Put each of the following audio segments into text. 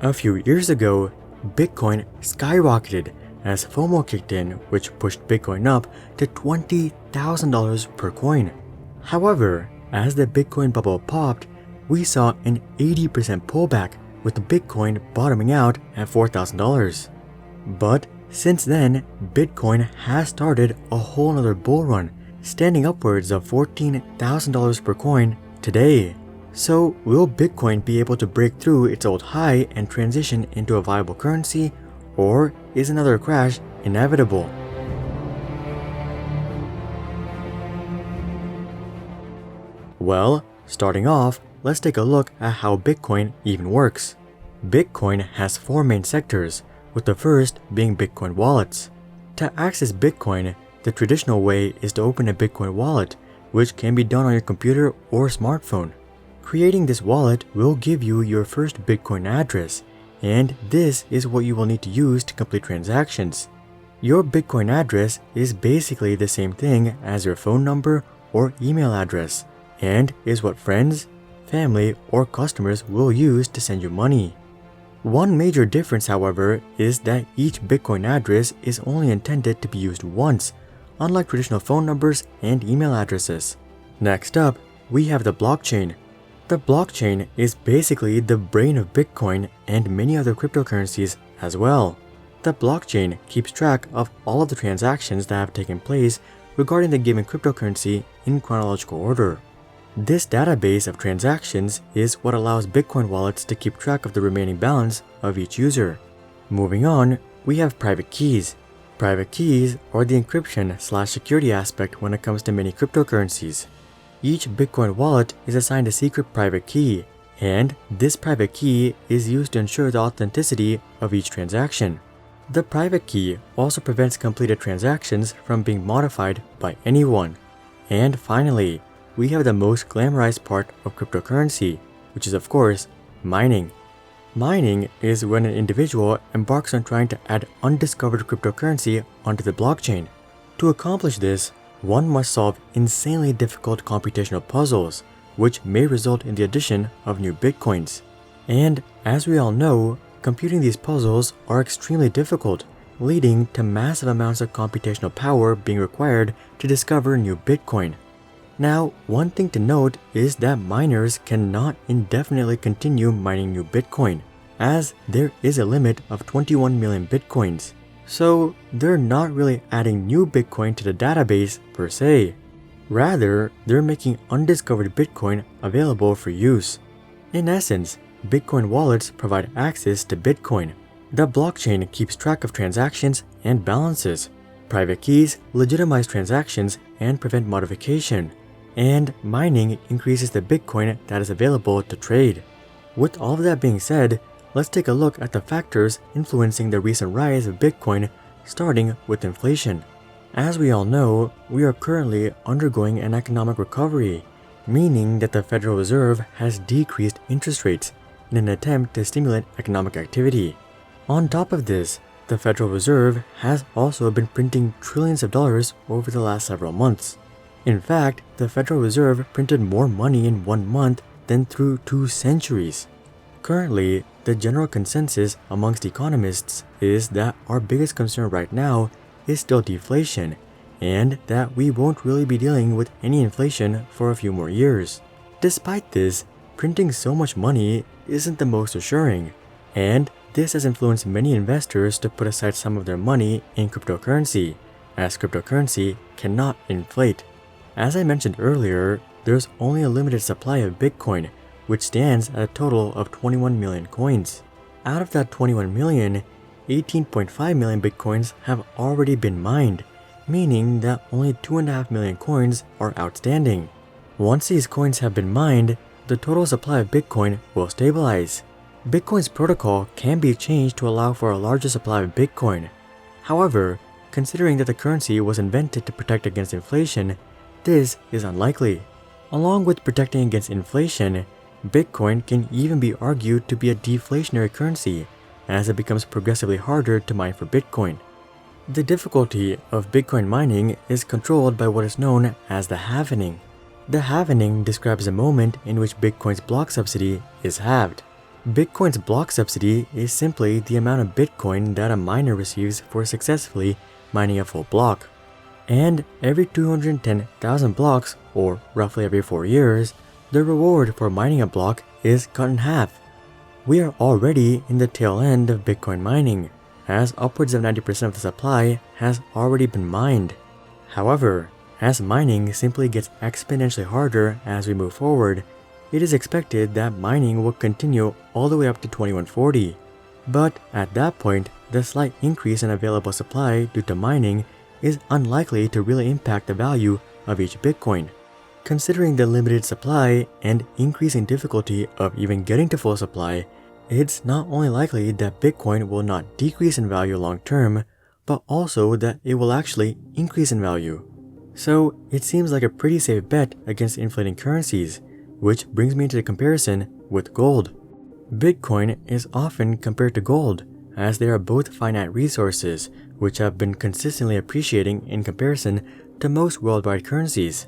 A few years ago, Bitcoin skyrocketed as FOMO kicked in, which pushed Bitcoin up to $20,000 per coin. However, as the Bitcoin bubble popped, we saw an 80% pullback, with the Bitcoin bottoming out at $4,000. But since then, Bitcoin has started a whole nother bull run, standing upwards of $14,000 per coin today. So will Bitcoin be able to break through its old high and transition into a viable currency, or is another crash inevitable? Well, starting off, let's take a look at how Bitcoin even works. Bitcoin has four main sectors, with the first being Bitcoin wallets. To access Bitcoin, the traditional way is to open a Bitcoin wallet, which can be done on your computer or smartphone. Creating this wallet will give you your first Bitcoin address, and this is what you will need to use to complete transactions. Your Bitcoin address is basically the same thing as your phone number or email address, and is what friends, family, or customers will use to send you money. One major difference, however, is that each Bitcoin address is only intended to be used once, unlike traditional phone numbers and email addresses. Next up, we have the blockchain. The blockchain is basically the brain of Bitcoin and many other cryptocurrencies as well. The blockchain keeps track of all of the transactions that have taken place regarding the given cryptocurrency in chronological order. This database of transactions is what allows Bitcoin wallets to keep track of the remaining balance of each user. Moving on, we have private keys. Private keys are the encryption/security aspect when it comes to many cryptocurrencies. Each Bitcoin wallet is assigned a secret private key, and this private key is used to ensure the authenticity of each transaction. The private key also prevents completed transactions from being modified by anyone. And finally, we have the most glamorized part of cryptocurrency, which is of course mining. Mining is when an individual embarks on trying to add undiscovered cryptocurrency onto the blockchain. To accomplish this, one must solve insanely difficult computational puzzles, which may result in the addition of new bitcoins. And as we all know, computing these puzzles are extremely difficult, leading to massive amounts of computational power being required to discover new bitcoin. Now, one thing to note is that miners cannot indefinitely continue mining new Bitcoin, as there is a limit of 21 million Bitcoins. So, they're not really adding new Bitcoin to the database per se. Rather, they're making undiscovered Bitcoin available for use. In essence, Bitcoin wallets provide access to Bitcoin. The blockchain keeps track of transactions and balances. Private keys legitimize transactions and prevent modification. And mining increases the Bitcoin that is available to trade. With all of that being said, let's take a look at the factors influencing the recent rise of Bitcoin, starting with inflation. As we all know, we are currently undergoing an economic recovery, meaning that the Federal Reserve has decreased interest rates in an attempt to stimulate economic activity. On top of this, the Federal Reserve has also been printing trillions of dollars over the last several months. In fact, the Federal Reserve printed more money in 1 month than through 2 centuries. Currently, the general consensus amongst economists is that our biggest concern right now is still deflation, and that we won't really be dealing with any inflation for a few more years. Despite this, printing so much money isn't the most assuring, and this has influenced many investors to put aside some of their money in cryptocurrency, as cryptocurrency cannot inflate. As I mentioned earlier, there's only a limited supply of Bitcoin, which stands at a total of 21 million coins. Out of that 21 million, 18.5 million Bitcoins have already been mined, meaning that only 2.5 million coins are outstanding. Once these coins have been mined, the total supply of Bitcoin will stabilize. Bitcoin's protocol can be changed to allow for a larger supply of Bitcoin. However, considering that the currency was invented to protect against inflation, this is unlikely. Along with protecting against inflation, Bitcoin can even be argued to be a deflationary currency, as it becomes progressively harder to mine for Bitcoin. The difficulty of Bitcoin mining is controlled by what is known as the halvening. The halvening describes a moment in which Bitcoin's block subsidy is halved. Bitcoin's block subsidy is simply the amount of Bitcoin that a miner receives for successfully mining a full block. And every 210,000 blocks, or roughly every 4 years, the reward for mining a block is cut in half. We are already in the tail end of Bitcoin mining, as upwards of 90% of the supply has already been mined. However, as mining simply gets exponentially harder as we move forward, it is expected that mining will continue all the way up to 2140. But at that point, the slight increase in available supply due to mining is unlikely to really impact the value of each Bitcoin. Considering the limited supply and increasing difficulty of even getting to full supply, it's not only likely that Bitcoin will not decrease in value long term, but also that it will actually increase in value. So it seems like a pretty safe bet against inflating currencies, which brings me to the comparison with gold. Bitcoin is often compared to gold, as they are both finite resources which have been consistently appreciating in comparison to most worldwide currencies.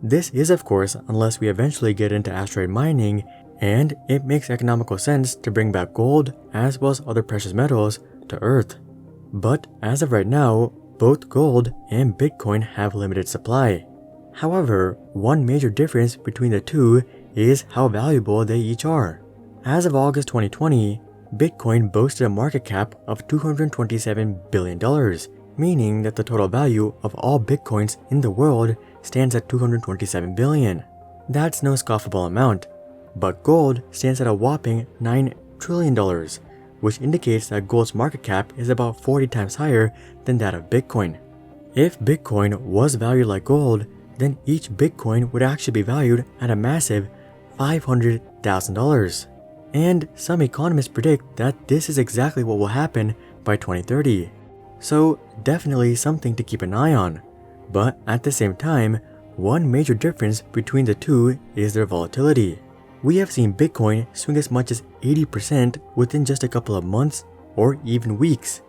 This is of course unless we eventually get into asteroid mining, and it makes economical sense to bring back gold as well as other precious metals to Earth. But as of right now, both gold and Bitcoin have limited supply. However, one major difference between the two is how valuable they each are. As of August 2020, Bitcoin boasted a market cap of $227 billion, meaning that the total value of all Bitcoins in the world stands at $227 billion. That's no scoffable amount, but gold stands at a whopping $9 trillion, which indicates that gold's market cap is about 40 times higher than that of Bitcoin. If Bitcoin was valued like gold, then each Bitcoin would actually be valued at a massive $500,000. And some economists predict that this is exactly what will happen by 2030. So definitely something to keep an eye on. But at the same time, one major difference between the two is their volatility. We have seen Bitcoin swing as much as 80% within just a couple of months or even weeks.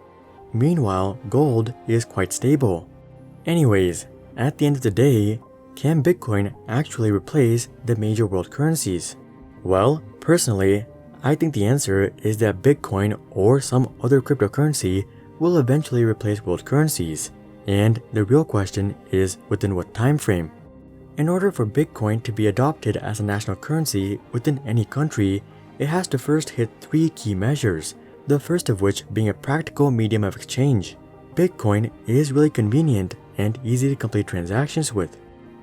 Meanwhile, gold is quite stable. Anyways, at the end of the day, can Bitcoin actually replace the major world currencies? Well, personally, I think the answer is that Bitcoin or some other cryptocurrency will eventually replace world currencies, and the real question is within what time frame. In order for Bitcoin to be adopted as a national currency within any country, it has to first hit 3 key measures, the first of which being a practical medium of exchange. Bitcoin is really convenient and easy to complete transactions with.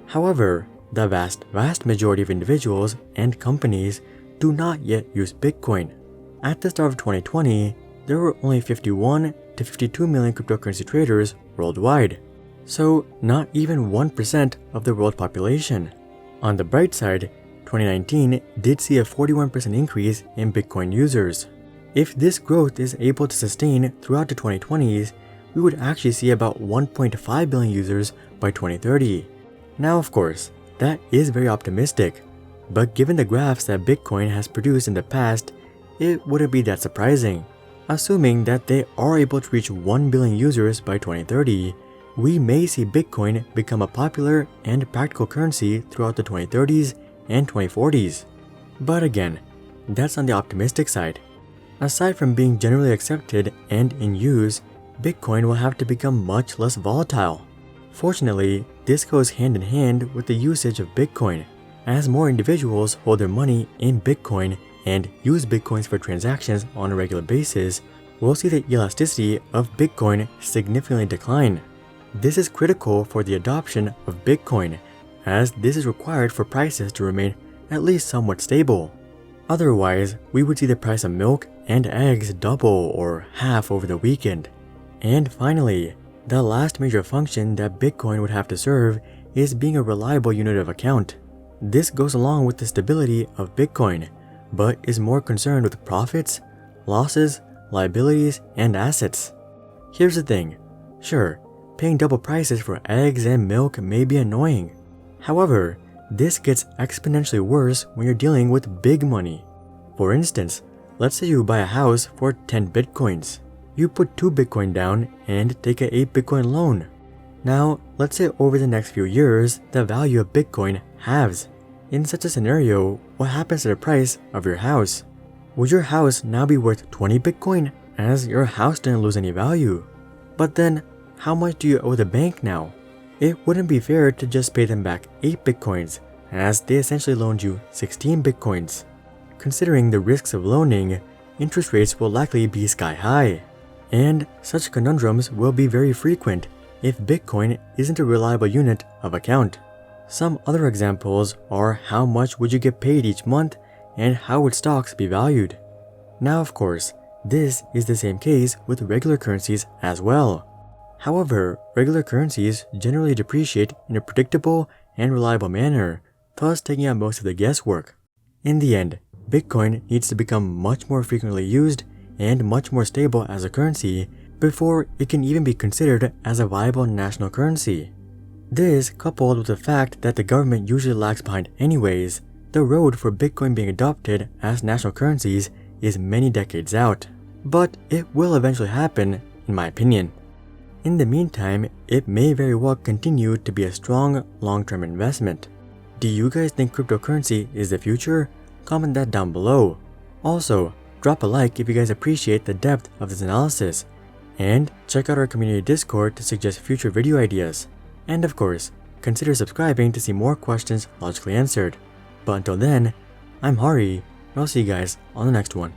However, the vast majority of individuals and companies do not yet use Bitcoin. At the start of 2020, there were only 51 to 52 million cryptocurrency traders worldwide. So not even 1% of the world population. On the bright side, 2019 did see a 41% increase in Bitcoin users. If this growth is able to sustain throughout the 2020s, we would actually see about 1.5 billion users by 2030. Now of course, that is very optimistic, but given the graphs that Bitcoin has produced in the past, it wouldn't be that surprising. Assuming that they are able to reach 1 billion users by 2030, we may see Bitcoin become a popular and practical currency throughout the 2030s and 2040s. But again, that's on the optimistic side. Aside from being generally accepted and in use, Bitcoin will have to become much less volatile. Fortunately, this goes hand in hand with the usage of Bitcoin. As more individuals hold their money in Bitcoin and use Bitcoins for transactions on a regular basis, we'll see the elasticity of Bitcoin significantly decline. This is critical for the adoption of Bitcoin, as this is required for prices to remain at least somewhat stable. Otherwise, we would see the price of milk and eggs double or half over the weekend. And finally, the last major function that Bitcoin would have to serve is being a reliable unit of account. This goes along with the stability of Bitcoin, but is more concerned with profits, losses, liabilities, and assets. Here's the thing. Sure, paying double prices for eggs and milk may be annoying. However, this gets exponentially worse when you're dealing with big money. For instance, let's say you buy a house for 10 Bitcoins. You put 2 Bitcoin down and take an 8 Bitcoin loan. Now, let's say over the next few years, the value of Bitcoin halves. In such a scenario, what happens to the price of your house? would your house now be worth 20 Bitcoin, as your house didn't lose any value? But then, how much do you owe the bank now? It wouldn't be fair to just pay them back 8 Bitcoins, as they essentially loaned you 16 Bitcoins. Considering the risks of loaning, interest rates will likely be sky high. And such conundrums will be very frequent if Bitcoin isn't a reliable unit of account. Some other examples are how much would you get paid each month and how would stocks be valued. Now of course, this is the same case with regular currencies as well. However, regular currencies generally depreciate in a predictable and reliable manner, thus taking out most of the guesswork. In the end, Bitcoin needs to become much more frequently used and much more stable as a currency before it can even be considered as a viable national currency. This, coupled with the fact that the government usually lags behind anyways, the road for Bitcoin being adopted as national currencies is many decades out. But it will eventually happen, in my opinion. In the meantime, it may very well continue to be a strong long-term investment. Do you guys think cryptocurrency is the future? Comment that down below. Also, drop a like if you guys appreciate the depth of this analysis. And check out our community Discord to suggest future video ideas. And of course, consider subscribing to see more questions logically answered. But until then, I'm Hari, and I'll see you guys on the next one.